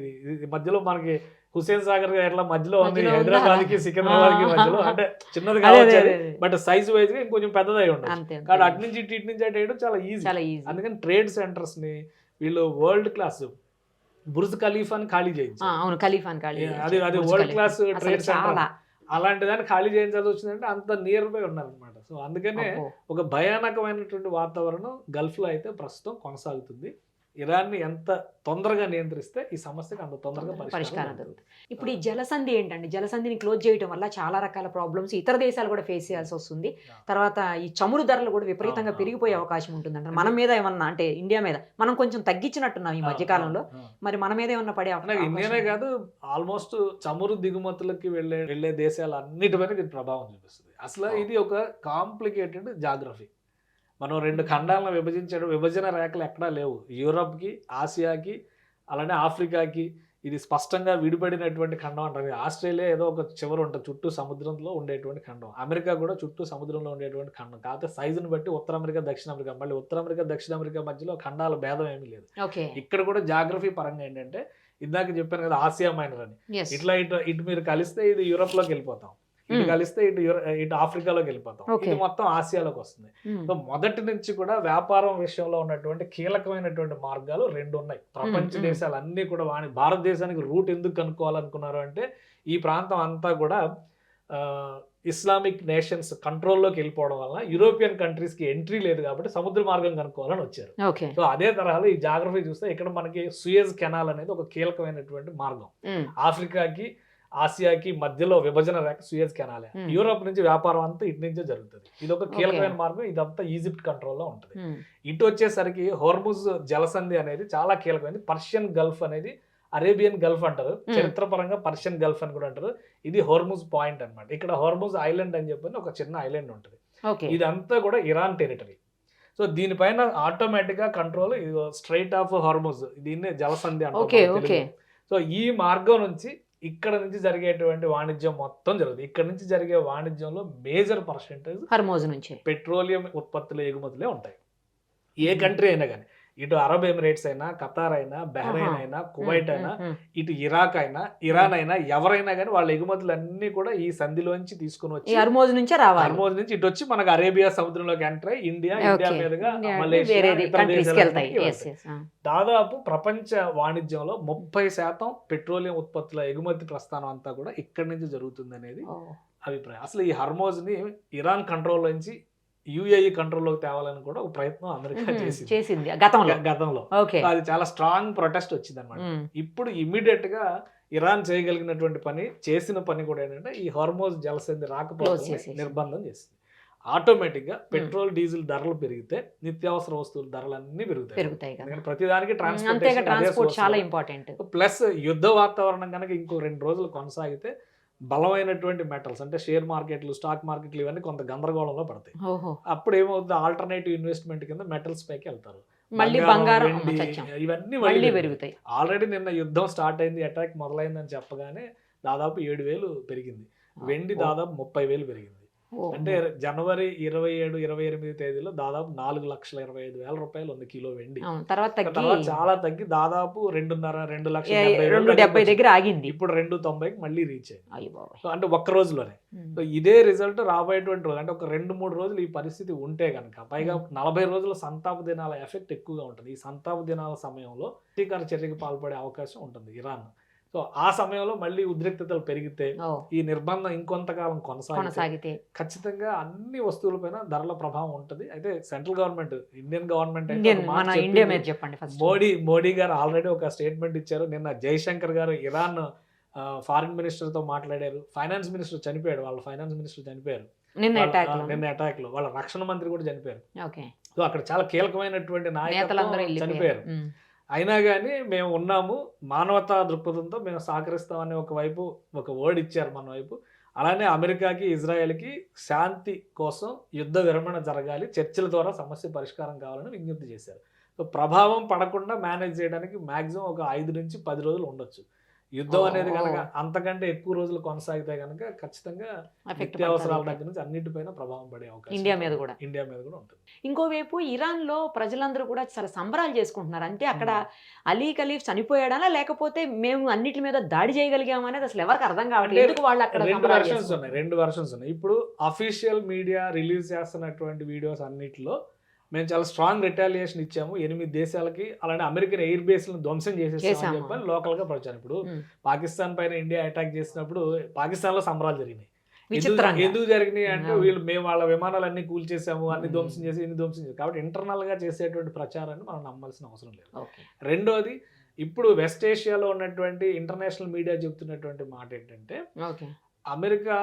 మధ్యలో మనకి హుసేన్ సాగర్ ఎట్లా మధ్యలో ఉంది, మధ్యలో ఉందా? హైదరాబాద్ కి సికింద్రాబాద్ కి మధ్యలో, అంటే చిన్నది కావచ్చు బట్ సైజ్ వైజ్ గా ఇంకొంచెం పెద్దదై ఉండదు. అంతే కాబట్టి అటు నుంచి ఇటు నుంచి అటు వేయడం చాలా ఈజీ. చాలా ఈజీ. అందుకని ట్రేడ్ సెంటర్స్ ని వీళ్ళు వరల్డ్ క్లాస్ బుర్జ్ ఖలీఫాని ఖాళీ చేయించారు. అవును, ఖలీఫాన్ ఖాళీ అది వరల్డ్ క్లాస్ ట్రేడ్ సెంటర్. చాలా అలాంటి దాన్ని ఖాళీ చేయించాల్సి వచ్చిందంటే అంత నియర్ బై ఉన్నారనమాట. సో అందుకనే ఒక భయానకమైనటువంటి వాతావరణం గల్ఫ్ లో అయితే ప్రస్తుతం కొనసాగుతుంది. ఇరాన్ ని ఎంత తొందరగా నియంత్రిస్తే ఈ సమస్యకి అంత తొందరగా పరిష్కారం దొరుకుతుంది. ఇప్పుడు ఈ జలసంధి ఏంటండి, జలసంధిని క్లోజ్ చేయడం వల్ల చాలా రకాల ప్రాబ్లమ్స్ ఇతర దేశాలు కూడా ఫేస్ చేయాల్సి వస్తుంది. తర్వాత ఈ చమురు ధరలు కూడా విపరీతంగా పెరిగిపోయే అవకాశం ఉంటుందంట. మన మీద ఏమన్నా, అంటే ఇండియా మీద మనం కొంచెం తగ్గించినట్టున్నాం ఈ మధ్య కాలంలో, మరి మన మీద ఏమన్నా పడే ఇండియానే కాదు, ఆల్మోస్ట్ చమురు దిగుమతులకి వెళ్ళే దేశాలన్నిటిపైన ఇది ప్రభావం చూపిస్తుంది. అసలు ఇది ఒక కాంప్లికేటెడ్ జాగ్రఫీ. మనం 2 ఖండాలను విభజన రేఖలు ఎక్కడా లేవు. యూరప్కి, ఆసియాకి, అలానే ఆఫ్రికాకి ఇది స్పష్టంగా విడిపడినటువంటి ఖండం అంటారు. ఆస్ట్రేలియా ఏదో ఒక చివర ఉంటుంది, చుట్టూ సముద్రంలో ఉండేటువంటి ఖండం. అమెరికా కూడా చుట్టూ సముద్రంలో ఉండేటువంటి ఖండం. కాకపోతే సైజుని బట్టి ఉత్తర అమెరికా, దక్షిణ అమెరికా, మళ్ళీ ఉత్తర అమెరికా, దక్షిణ అమెరికా మధ్యలో ఖండాల భేదం ఏమీ లేదు. ఇక్కడ కూడా జాగ్రఫీ పరంగా ఏంటంటే, ఇందాక చెప్పాను కదా ఆసియా మైనర్ అని, ఇట్లా ఇటు మీరు కలిస్తే ఇది యూరప్ లోకి వెళ్ళిపోతాం, ఇటు కలిస్తే ఇటు ఆఫ్రికాలోకి వెళ్ళిపోతాం, ఇది మొత్తం ఆసియాలోకి వస్తుంది. సో మొదటి నుంచి కూడా వ్యాపారం విషయంలో ఉన్నటువంటి కీలకమైనటువంటి మార్గాలు 2 ఉన్నాయి. ప్రపంచ దేశాలు అన్ని కూడా భారతదేశానికి రూట్ ఎందుకు కనుక్కోవాలనుకున్నారు అంటే, ఈ ప్రాంతం అంతా కూడా ఇస్లామిక్ నేషన్స్ కంట్రోల్లోకి వెళ్ళిపోవడం వల్ల యూరోపియన్ కంట్రీస్ కి ఎంట్రీ లేదు కాబట్టి సముద్ర మార్గం కనుక్కోవాలని వచ్చారు. సో అదే తరహాలో ఈ జాగ్రఫీ చూస్తే ఇక్కడ మనకి సూయజ్ కెనాల్ అనేది ఒక కీలకమైనటువంటి మార్గం. ఆఫ్రికాకి, ఆసియాకి మధ్యలో విభజన రేఖ సూయజ్ కెనాలే. యూరోప్ నుంచి వ్యాపారం అంతా ఇటు నుంచే జరుగుతుంది. ఇది ఒక కీలకమైన మార్గం. ఇదంతా ఈజిప్ట్ కంట్రోల్లో ఉంటుంది. ఇటు వచ్చేసరికి హోర్ముజ్ జలసంధి అనేది చాలా కీలకమైనది. పర్షియన్ గల్ఫ్ అనేది అరేబియన్ గల్ఫ్ అంటారు, చరిత్రపరంగా పర్షియన్ గల్ఫ్ అని కూడా అంటారు. ఇది హోర్ముజ్ పాయింట్ అన్నమాట. ఇక్కడ హోర్ముజ్ ఐలాండ్ అని చెప్పి ఒక చిన్న ఐలాండ్ ఉంటుంది. ఇదంతా కూడా ఇరాన్ టెరిటరీ. సో దీనిపైన ఆటోమేటిక్ గా కంట్రోల్ స్ట్రైట్ ఆఫ్ హోర్ముజ్, దీన్నే జలసంధి అంటారు. సో ఈ మార్గం నుంచి ఇక్కడ నుంచి జరిగేటువంటి వాణిజ్యం మొత్తం జరుగుతుంది. ఇక్కడ నుంచి జరిగే వాణిజ్యంలో మేజర్ పర్సెంటేజ్ హోర్ముజ్ నుంచి పెట్రోలియం ఉత్పత్తుల ఎగుమతులే ఉంటాయి. ఏ కంట్రీ అయినా కానీ, ఇటు అరబ్ ఎమిరేట్స్ అయినా, ఖతార్ అయినా, బహ్రెయిన్ అయినా, కువైట్ అయినా, ఇటు ఇరాక్ అయినా, ఇరాన్ అయినా, ఎవరైనా కానీ వాళ్ళ ఎగుమతులు అన్ని కూడా ఈ సంధిలోంచి తీసుకుని వచ్చి హోర్ముజ్ నుంచి రావాలి. హోర్ముజ్ నుంచి ఇటు వచ్చి మనకు అరేబియా సముద్రంలోకి ఎంటర్ అయ్యి ఇండియా మీదుగా మలేషియా, దాదాపు ప్రపంచ వాణిజ్యంలో 30% పెట్రోలియం ఉత్పత్తుల ఎగుమతి ప్రస్థానం అంతా కూడా ఇక్కడి నుంచి జరుగుతుంది అనేది అభిప్రాయం. అసలు ఈ హోర్ముజ్ ని ఇరాన్ కంట్రోల్ నుంచి యుఏఈ కంట్రోల్లోకి తేవాలని కూడా ఒక ప్రయత్నం అమెరికా చేసింది గతంలో. అది చాలా స్ట్రాంగ్ ప్రొటెస్ట్ వచ్చింది అనమాట. ఇప్పుడు ఇమ్మీడియట్ గా ఇరాన్ చేయగలిగినటువంటి చేసిన పని కూడా ఏంటంటే, ఈ హోర్ముజ్ జలసంధి రాకపోతే నిర్బంధం చేసింది. ఆటోమేటిక్ గా పెట్రోల్, డీజిల్ ధరలు పెరిగితే నిత్యావసర వస్తువుల ధరలన్నీ పెరుగుతాయి. ప్రతిదానికి ట్రాన్స్పోర్ట్ చాలా ఇంపార్టెంట్. ప్లస్ యుద్ధ వాతావరణం కనుక ఇంకో 2 రోజులు కొనసాగితే బలమైనటువంటి మెటల్స్ అంటే షేర్ మార్కెట్లు, స్టాక్ మార్కెట్లు ఇవన్నీ కొంత గందరగోళంలో పడతాయి. అప్పుడు ఏమవుతుంది, ఆల్టర్నేటివ్ ఇన్వెస్ట్మెంట్ కింద మెటల్స్ పైకి వెళ్తారు. ఇవన్నీ మళ్ళీ పెరుగుతాయి. ఆల్రెడీ నిన్న యుద్ధం స్టార్ట్ అయింది, అటాక్ మొదలైందని చెప్పగానే దాదాపు 7,000 పెరిగింది. వెండి దాదాపు 30,000 పెరిగింది. అంటే జనవరి 27, 28 తేదీలో దాదాపు 4,25,000 రూపాయలు ఉంది కిలో వెండి. తర్వాత చాలా తగ్గి దాదాపు 2,70,000 దగ్గర ఆగింది. ఇప్పుడు 290కి మళ్ళీ రీచ్ అయింది. సో అంటే ఒక్క రోజులోనే. సో ఇదే రిజల్ట్ రాబోయేటువంటి రోజు, అంటే ఒక 2-3 రోజులు ఈ పరిస్థితి ఉంటే కనుక, పైగా 40 రోజుల సంతాప దినాల ఎఫెక్ట్ ఎక్కువగా ఉంటుంది. ఈ సంతాప దినాల సమయంలో ప్రతీకార చర్యకి పాల్పడే అవకాశం ఉంటుంది ఇరాన్. సో సో ఆ సమయంలో మళ్ళీ ఉద్రిక్తతలు పెరిగితే ఓ, ఈ నిర్బంధం ఇంకొంతకాలం కొనసాగితే కొనసాగితే ఖచ్చితంగా అన్ని వస్తువులపైన ధరల ప్రభావం ఉంటుంది. అయితే central government, Indian government Indian మన ఇండియా మీద చెప్పండి ఫస్ట్. మోడీ గారు ఆల్రెడీ ఒక స్టేట్మెంట్ ఇచ్చారు. నిన్న జైశంకర్ గారు ఇరాన్ ఫారిన్ మినిస్టర్ తో మాట్లాడారు. ఫైనాన్స్ మినిస్టర్ చనిపోయాడు, వాళ్ళ ఫైనాన్స్ మినిస్టర్ చనిపోయారు నిన్న నిన్న అటాక్ లో. వాళ్ళ రక్షణ మంత్రి కూడా చనిపోయారు. ఓకే, సో అక్కడ చాలా కీలకమైనటువంటి నేతలందరూ నాయకులు చనిపోయారు. అయినా కానీ మేము ఉన్నాము, మానవతా దృక్పథంతో మేము సహకరిస్తామని ఒకవైపు ఒక వర్డ్ ఇచ్చారు మన వైపు. అలానే అమెరికాకి ఇజ్రాయెల్కి శాంతి కోసం యుద్ధ విరమణ జరగాలి, చర్చల ద్వారా సమస్య పరిష్కారం కావాలని విజ్ఞప్తి చేశారు. సో ప్రభావం పడకుండా మేనేజ్ చేయడానికి మాక్సిమం ఒక 5 నుంచి 10 రోజులు ఉండొచ్చు. యుద్ధం అనేది కనుక అంతకంటే ఎక్కువ రోజులు కొనసాగితే కనుక ఖచ్చితంగా నిత్యావసరాల దగ్గర నుంచి అన్నిటిపైన ప్రభావం పడే అవకాశం ఇండియా మీద కూడా ఉంటుంది. ఇంకోవైపు ఇరాన్ లో ప్రజలందరూ కూడా చాలా సంబరాలు చేసుకుంటున్నారు. అంటే అక్కడ అలీ ఖలీఫ్ చనిపోయాడా లేకపోతే మేము అన్నిటి మీద దాడి చేయగలిగాము అనేది అసలు ఎవరికి అర్థం కావట్లేదు. ఎందుకు వాళ్ళు అక్కడ రెండు వర్షన్స్ ఉన్నాయి. ఇప్పుడు అఫీషియల్ మీడియా రిలీజ్ చేస్తున్నటువంటి వీడియోస్ అన్నిటిలో మేము చాలా స్ట్రాంగ్ రిటాలియేషన్ ఇచ్చాము 8 దేశాలకి, అలానే అమెరికన్ ఎయిర్ బేస్లను ధ్వంసం చేసేసామని చెప్పని లోకల్ గా ప్రచారం. ఇప్పుడు పాకిస్తాన్ పైన ఇండియా అటాక్ చేసినప్పుడు పాకిస్తాన్ లో సంబరాలు జరిగినాయి. ఎందుకు జరిగినాయి అంటే మేము వాళ్ళ విమానాలన్నీ కూల్చేసాము, అన్ని ధ్వంసం చేసి ఇన్ని ధ్వంసం చేసి. కాబట్టి ఇంటర్నల్ గా చేసేటువంటి ప్రచారాన్ని మనం నమ్మాల్సిన అవసరం లేదు. రెండోది, ఇప్పుడు వెస్ట్ ఏషియాలో ఉన్నటువంటి ఇంటర్నేషనల్ మీడియా చెప్తున్నటువంటి మాట ఏంటంటే అమెరికా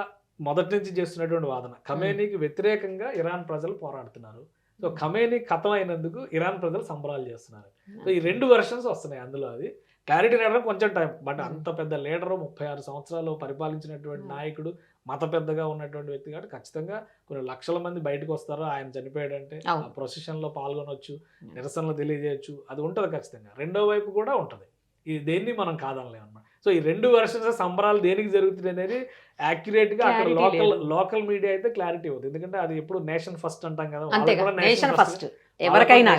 మొదటి నుంచి చేస్తున్నటువంటి వాదన ఖమేనీకి వ్యతిరేకంగా ఇరాన్ ప్రజలు పోరాడుతున్నారు. సో ఖమేనీ ఖతం అయినందుకు ఇరాన్ ప్రజలు సంబరాలు చేస్తున్నారు. సో ఈ 2 వెర్షన్స్ వస్తున్నాయి. అందులో అది క్లారిటీ రావడం కొంచెం టైం, బట్ అంత పెద్ద లీడరు 36 సంవత్సరాలు పరిపాలించినటువంటి నాయకుడు, మత పెద్దగా ఉన్నటువంటి వ్యక్తి కాబట్టి ఖచ్చితంగా కొన్ని లక్షల మంది బయటకు వస్తారు. ఆయన చనిపోయాడంటే ఆ ప్రొసెషన్ లో పాల్గొనవచ్చు, నిరసనలు తెలియజేయచ్చు, అది ఉంటుంది ఖచ్చితంగా. రెండో వైపు కూడా ఉంటుంది, ఇది దేన్ని మనం కాదనలేము అన్నమాట. సో ఈ 2 వెర్షన్స్ సంబరాలు దేనికి జరుగుతుంది అనేది యాక్యురేట్ గా అక్కడ లోకల్ మీడియా అయితే క్లారిటీ అవుతుంది. ఎందుకంటే అది ఎప్పుడు నేషన్ ఫస్ట్ అంటాం కదా, నేషన్ ఫస్ట్ ఎవరికైనా.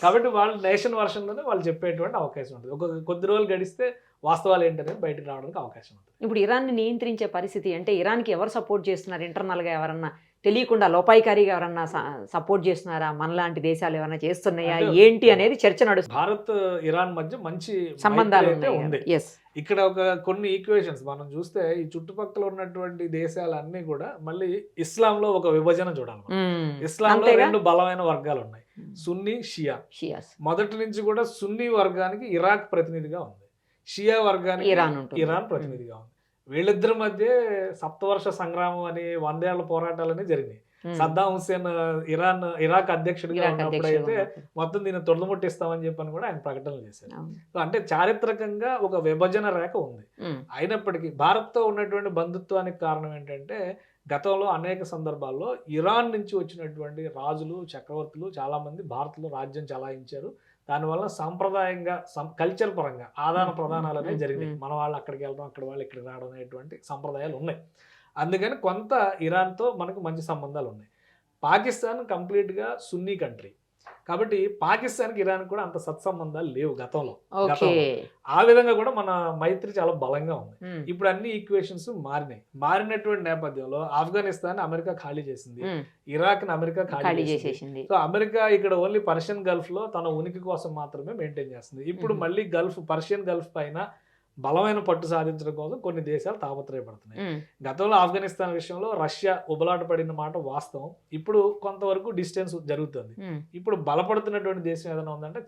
కాబట్టి వాళ్ళు నేషన్ వర్షన్ లోనే వాళ్ళు చెప్పేటువంటి అవకాశం ఉంటుంది. ఒక కొద్ది రోజులు గడిస్తే వాస్తవాలు ఏంటనేది బయటకు రావడానికి అవకాశం ఉంటుంది. ఇప్పుడు ఇరాన్ని నియంత్రించే పరిస్థితి అంటే ఇరాన్కి ఎవరు సపోర్ట్ చేస్తున్నారు? ఇంటర్నల్ గా ఎవరన్నా తెలియకుండా లోపాయికారిగా ఎవరన్నా సపోర్ట్ చేస్తున్నారా? మనలాంటి దేశాలు ఎవరైనా చేస్తున్నాయా ఏంటి అనేది చర్చ నడుస్తుంది. భారత్ ఇరాన్ మధ్య మంచి సంబంధాలు ఉంది. ఇక్కడ కొన్ని ఈక్వేషన్స్ మనం చూస్తే ఈ చుట్టుపక్కల ఉన్నటువంటి దేశాలన్నీ కూడా మళ్ళీ ఇస్లాంలో ఒక విభజన చూడాలి. ఇస్లాంలో 2 బలమైన వర్గాలు ఉన్నాయి, సున్నీ షియాస్. మొదటి నుంచి కూడా సున్నీ వర్గానికి ఇరాక్ ప్రతినిధిగా ఉంది, షియా వర్గానికి ఇరాన్ ప్రతినిధిగా ఉంది. వీళ్ళిద్దరి మధ్య సప్తవర్ష సంగ్రామం అని 100 ఏళ్ల పోరాటాలని జరిగినాయి. సద్దాం హుస్సేన్ ఇరాక్ అధ్యక్షుడిగా ఉన్నప్పుడైతే మొత్తం దీన్ని తొడముట్టిస్తామని చెప్పని కూడా ఆయన ప్రకటనలు చేశారు. సో అంటే చారిత్రకంగా ఒక విభజన రేఖ ఉంది. అయినప్పటికీ భారత్తో ఉన్నటువంటి బంధుత్వానికి కారణం ఏంటంటే గతంలో అనేక సందర్భాల్లో ఇరాన్ నుంచి వచ్చినటువంటి రాజులు, చక్రవర్తులు చాలా మంది భారత్లో రాజ్యం చలాయించారు. దానివల్ల సాంప్రదాయంగా కల్చర్ పరంగా ఆదాన ప్రదానాలు అనేవి జరిగినాయి. మన వాళ్ళు అక్కడికి వెళ్ళడం, అక్కడ వాళ్ళు ఇక్కడికి రావడం అనేటువంటి సంప్రదాయాలు ఉన్నాయి. అందుకని కొంత ఇరాన్తో మనకు మంచి సంబంధాలు ఉన్నాయి. పాకిస్తాన్ కంప్లీట్గా సున్నీ కంట్రీ కాబట్టి పాకిస్తాన్కి ఇరాన్ కూడా అంత సత్సంబంధాలు లేవు గతంలో. ఆ విధంగా కూడా మన మైత్రి చాలా బలంగా ఉంది. ఇప్పుడు అన్ని ఈక్వేషన్స్ మారినటువంటి నేపథ్యంలో ఆఫ్ఘనిస్తాన్ అమెరికా ఖాళీ చేసింది, ఇరాక్ ని అమెరికా ఖాళీ చేసింది. సో అమెరికా ఇక్కడ ఓన్లీ పర్షియన్ గల్ఫ్ లో తన ఉనికి కోసం మాత్రమే మెయింటైన్ చేస్తుంది. ఇప్పుడు మళ్ళీ పర్షియన్ గల్ఫ్ పైన బలమైన పట్టు సాధించడం కోసం కొన్ని దేశాలు తాపత్రయపడుతున్నాయి. గతంలో ఆఫ్ఘనిస్తాన్ విషయంలో రష్యా ఉబలాట పడిన మాట వాస్తవం. ఇప్పుడు కొంతవరకు డిస్టెన్స్ జరుగుతుంది. ఇప్పుడు బలపడుతున్నటువంటి దేశం ఏదైనా ఉందంటే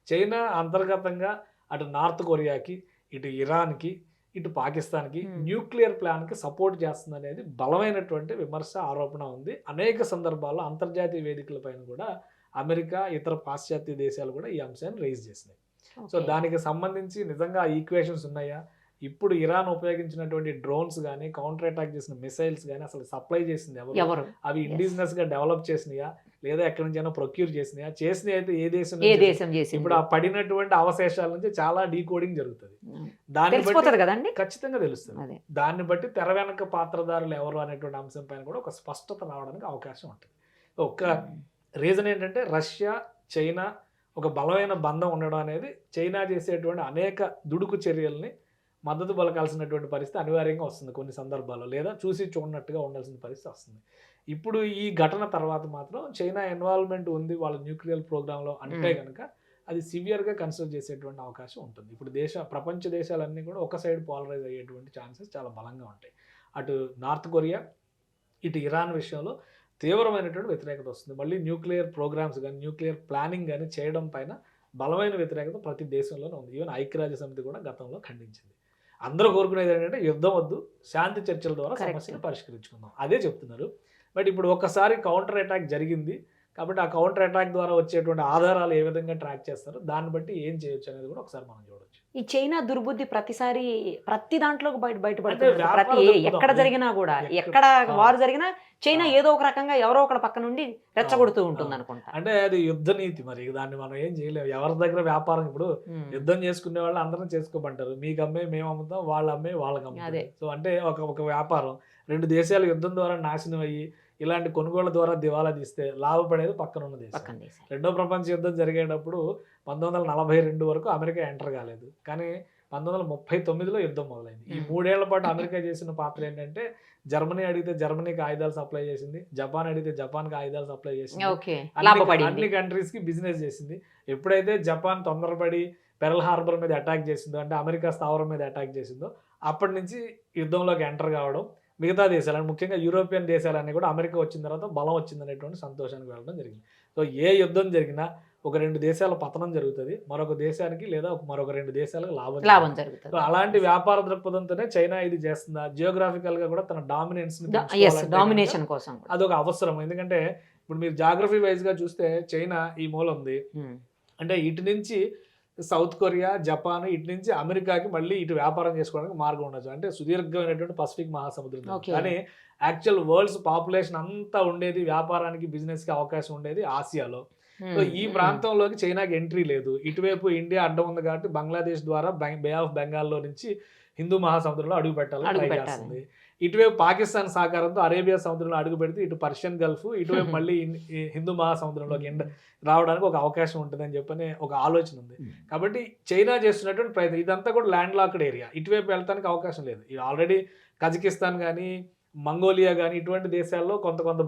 చైనా అంతర్గతంగా అటు నార్త్ కొరియాకి, ఇటు ఇరాన్కి, ఇటు పాకిస్తాన్కి న్యూక్లియర్ ప్లాన్కి సపోర్ట్ చేస్తుంది అనేది బలమైనటువంటి విమర్శ, ఆరోపణ ఉంది. అనేక సందర్భాల్లో అంతర్జాతీయ వేదికలపైన కూడా అమెరికా, ఇతర పాశ్చాత్య దేశాలు కూడా ఈ అంశాన్ని రైజ్ చేసినాయి. సో దానికి సంబంధించి నిజంగా ఈక్వేషన్స్ ఉన్నాయా? ఇప్పుడు ఇరాన్ ఉపయోగించినటువంటి డ్రోన్స్ కానీ, కౌంటర్ అటాక్ చేసిన మిసైల్స్ కానీ అసలు సప్లై చేసింది ఎవరు? అవి ఇండిజినస్ గా డెవలప్ చేసినాయా లేదా ఎక్కడి నుంచైనా ప్రొక్యూర్ చేసినాయి అయితే ఏ దేశం చేసింది? ఇప్పుడు ఆ పడినటువంటి అవశేషాల నుంచి చాలా డీకోడింగ్ జరుగుతుంది. దాన్ని బట్టి ఖచ్చితంగా తెలుస్తుంది. దాన్ని బట్టి తెర వెనక పాత్రధారులు ఎవరు అనేటువంటి అంశం పైన కూడా ఒక స్పష్టత రావడానికి అవకాశం ఉంటుంది. ఒక రీజన్ ఏంటంటే రష్యా, చైనా ఒక బలమైన బంధం ఉండడం అనేది చైనా చేసేటువంటి అనేక దుడుకు చర్యల్ని మద్దతు పలకాల్సినటువంటి పరిస్థితి అనివార్యంగా వస్తుంది కొన్ని సందర్భాల్లో, లేదా చూసి చూడనట్టుగా ఉండాల్సిన పరిస్థితి వస్తుంది. ఇప్పుడు ఈ ఘటన తర్వాత మాత్రం చైనా ఇన్వాల్వ్మెంట్ ఉంది వాళ్ళ న్యూక్లియర్ ప్రోగ్రాంలో అంటే కనుక అది సివియర్గా కన్సిడర్ చేసేటువంటి అవకాశం ఉంటుంది. ఇప్పుడు ప్రపంచ దేశాలన్నీ కూడా ఒక సైడ్ పోలరైజ్ అయ్యేటువంటి ఛాన్సెస్ చాలా బలంగా ఉంటాయి. అటు నార్త్ కొరియా, ఇటు ఇరాన్ విషయంలో తీవ్రమైనటువంటి వ్యతిరేకత వస్తుంది. మళ్ళీ న్యూక్లియర్ ప్రోగ్రామ్స్ కానీ న్యూక్లియర్ ప్లానింగ్ కానీ చేయడం పైన బలమైన వ్యతిరేకత ప్రతి దేశంలోనే ఉంది. ఈవెన్ ఐక్యరాజ్య సమితి కూడా గతంలో ఖండించింది. అందరూ కోరుకునేది ఏంటంటే యుద్ధం వద్దు, శాంతి చర్చల ద్వారా సమస్యను పరిష్కరించుకుందాం, అదే చెప్తున్నారు. బట్ ఇప్పుడు ఒక్కసారి కౌంటర్ అటాక్ జరిగింది కాబట్టి ఆ కౌంటర్ అటాక్ ద్వారా వచ్చేటువంటి ఆధారాలు ఏ విధంగా ట్రాక్ చేస్తారో దాన్ని బట్టి ఏం చేయొచ్చు అనేది కూడా ఒకసారి మనం చూడొచ్చు. ఈ చైనా దుర్బుద్ధి ప్రతిసారి ప్రతి దాంట్లో బయటపడుతుంది. వ్యాపార ప్రతి దృక్పథం. ఎక్కడ జరిగినా కూడా, ఎక్కడ వారు జరిగినా చైనా ఏదో ఒక రకంగా ఎవరో ఒకళ్ళ పక్క నుండి రెచ్చగొడుతూ ఉంటుంది అనుకుంటా. అంటే అది యుద్ధ నీతి, మరి దాన్ని మనం ఏం చేయలేము. ఎవరి దగ్గర వ్యాపారం, ఇప్పుడు యుద్ధం చేసుకునే వాళ్ళు అందరం చేసుకోమంటారు, మీకు అమ్మే మేము అమ్ముతాం, వాళ్ళు అమ్మే వాళ్ళకి అమ్ముతాం. సో అంటే ఒక వ్యాపారం, రెండు దేశాలు యుద్ధం ద్వారా నాశనం అయ్యి ఇలాంటి కొనుగోళ్ల ద్వారా దివాలా తీస్తే లాభపడేది పక్కన ఉన్న దేశం. రెండో ప్రపంచ యుద్ధం జరిగేటప్పుడు 1942 వరకు అమెరికా ఎంటర్ కాలేదు, కానీ 1939లో యుద్ధం మొదలైంది. ఈ 3 ఏళ్ల పాటు అమెరికా చేసిన పాత్ర ఏంటంటే, జర్మనీ అడిగితే జర్మనీకి ఆయుధాలు సప్లై చేసింది, జపాన్ అడిగితే జపాన్కి ఆయుధాలు సప్లై చేసింది, అన్ని కంట్రీస్ కి బిజినెస్ చేసింది. ఎప్పుడైతే జపాన్ తొందరపడి పెరల్ హార్బర్ మీద అటాక్ చేసిందో, అంటే అమెరికా స్థావరం మీద అటాక్ చేసిందో, అప్పటి నుంచి యుద్ధంలోకి ఎంటర్ కావడం, మిగతా దేశాలు ముఖ్యంగా యూరోపియన్ దేశాలన్నీ కూడా అమెరికా వచ్చిన తర్వాత బలం వచ్చిందనేటువంటి సంతోషానికి వెళ్ళడం జరిగింది. సో ఏ యుద్ధం జరిగినా ఒక 2 దేశాల పతనం జరుగుతుంది, మరొక దేశానికి లేదా మరొక 2 దేశాలకు లాభం జరుగుతుంది. అలాంటి వ్యాపార దృక్పథంతోనే చైనా ఇది చేస్తుందా, జియోగ్రాఫికల్ గా కూడా తన డామినేషన్ కోసం అదొక అవసరం. ఎందుకంటే ఇప్పుడు మీరు జాగ్రఫీ వైజ్ గా చూస్తే చైనా ఈ మూల ఉంది, అంటే ఇటు నుంచి సౌత్ కొరియా, జపాన్, ఇటు నుంచి అమెరికాకి మళ్ళీ ఇటు వ్యాపారం చేసుకోవడానికి మార్గం ఉండొచ్చు. అంటే సుదీర్ఘమైనటువంటి పసిఫిక్ మహాసముద్రం. కానీ యాక్చువల్ వరల్డ్స్ పాపులేషన్ అంతా ఉండేది వ్యాపారానికి, బిజినెస్ కి అవకాశం ఉండేది ఆసియాలో. సో ఈ ప్రాంతంలోకి చైనాకి ఎంట్రీ లేదు. ఇటువైపు ఇండియా అడ్డం ఉంది కాబట్టి బంగ్లాదేశ్ ద్వారా బే ఆఫ్ బెంగాల్లో నుంచి హిందూ మహాసముద్రంలో అడుగు పెట్టాలని ట్రై చేస్తుంది. ఇటువైపు పాకిస్తాన్ సహకారంతో అరేబియా సముద్రంలో అడుగు పెడితే ఇటు పర్షియన్ గల్ఫ్, ఇటువైపు మళ్ళీ హిందూ మహాసముద్రంలోకి రావడానికి ఒక అవకాశం ఉంటుందని చెప్పని ఒక ఆలోచన ఉంది. కాబట్టి చైనా చేస్తున్నటువంటి ప్రయత్నం ఇదంతా కూడా ల్యాండ్ లాక్డ్ ఏరియా, ఇటువైపు వెళ్ళడానికి అవకాశం లేదు. ఆల్రెడీ కజకిస్తాన్ కానీ, మంగోలియా కానీ ఇటువంటి దేశాల్లో కొంత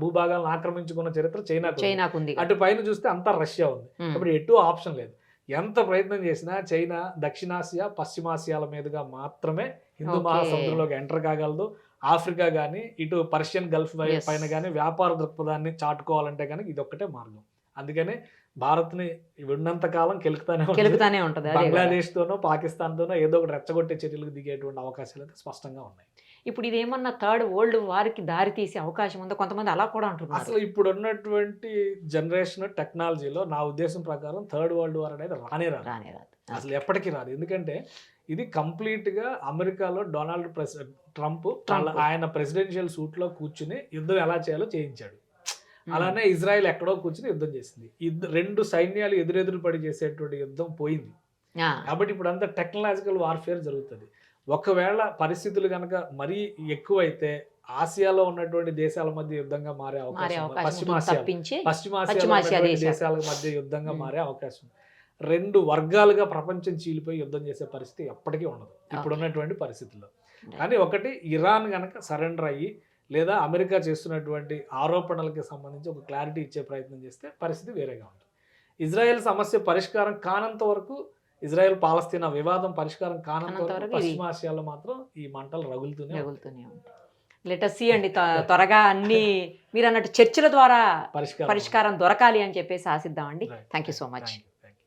భూభాగాలను ఆక్రమించుకున్న చరిత్ర చైనాకు ఉంది. అటు పైన చూస్తే అంతా రష్యా ఉంది. కాబట్టి ఎటు ఆప్షన్ లేదు. ఎంత ప్రయత్నం చేసినా చైనా దక్షిణాసియా, పశ్చిమాసియాల మీదుగా మాత్రమే హిందూ మహాసముద్రంలోకి ఎంటర్ కాగలదు. ఆఫ్రికా కానీ, ఇటు పర్షియన్ గల్ఫ్ పైన కానీ వ్యాపార దృక్పథాన్ని చాటుకోవాలంటే కానీ ఇది ఒక్కటే మార్గం. అందుకనే భారత్ని ఉన్నంత కాలం కెలుకుతానే ఉంటుంది. బంగ్లాదేశ్ తోనో పాకిస్తాన్ తోనో ఏదో ఒకటి రెచ్చగొట్టే చర్యలకు దిగేటువంటి అవకాశాలు అయితే స్పష్టంగా ఉన్నాయి. ఇప్పుడు ఇదేమన్నా థర్డ్ వరల్డ్ వార్కి దారి తీసే అవకాశం ఉందో, కొంతమంది అలా కూడా అంటున్నారు. అసలు ఇప్పుడు ఉన్నటువంటి జనరేషన్ టెక్నాలజీలో నా ఉద్దేశం ప్రకారం థర్డ్ వరల్డ్ వార్ అనేది రానే రాదు, అసలు ఎప్పటికీ రాదు. ఎందుకంటే ఇది కంప్లీట్ గా అమెరికాలో డొనాల్డ్ ట్రంప్ ఆయన ప్రెసిడెన్షియల్ సూట్ లో కూర్చుని యుద్ధం ఎలా చేయాలో చేయించాడు. అలానే ఇజ్రాయెల్ ఎక్కడో కూర్చుని యుద్ధం చేసింది. 2 సైన్యాలు ఎదురెదురు పడి చేసేటువంటి యుద్ధం పోయింది. కాబట్టి ఇప్పుడు అంతా టెక్నాలజికల్ వార్ఫేర్ జరుగుతుంది. ఒకవేళ పరిస్థితులు కనుక మరీ ఎక్కువైతే ఆసియాలో ఉన్నటువంటి దేశాల మధ్య యుద్ధంగా మారే అవకాశం, పశ్చిమాసియా దేశాల మధ్య యుద్ధంగా మారే అవకాశం, 2 వర్గాలుగా ప్రపంచం చీలిపోయి యుద్ధం చేసే పరిస్థితి ఎప్పటికీ ఉండదు ఇప్పుడున్నటువంటి పరిస్థితుల్లో. కానీ ఒకటి, ఇరాన్ కనుక సరెండర్ అయ్యి లేదా అమెరికా చేస్తున్నటువంటి ఆరోపణలకి సంబంధించి ఒక క్లారిటీ ఇచ్చే ప్రయత్నం చేస్తే పరిస్థితి వేరేగా ఉంటుంది. ఇజ్రాయెల్ సమస్య పరిష్కారం కానంత వరకు, ఇజ్రాయెల్ పాలస్తీనా వివాదం పరిష్కారం కానంత వరకు పశ్చిమాసియాలో మాత్రం ఈ మంటలు రగులుతూనే ఉంటాయి. లెట్ us see అండి, త్వరగా అన్ని మీరు అన్నట్టు చర్చల ద్వారా పరిష్కారం దొరకాలి అని చెప్పేసి ఆశిద్దామండి. Thank you so much.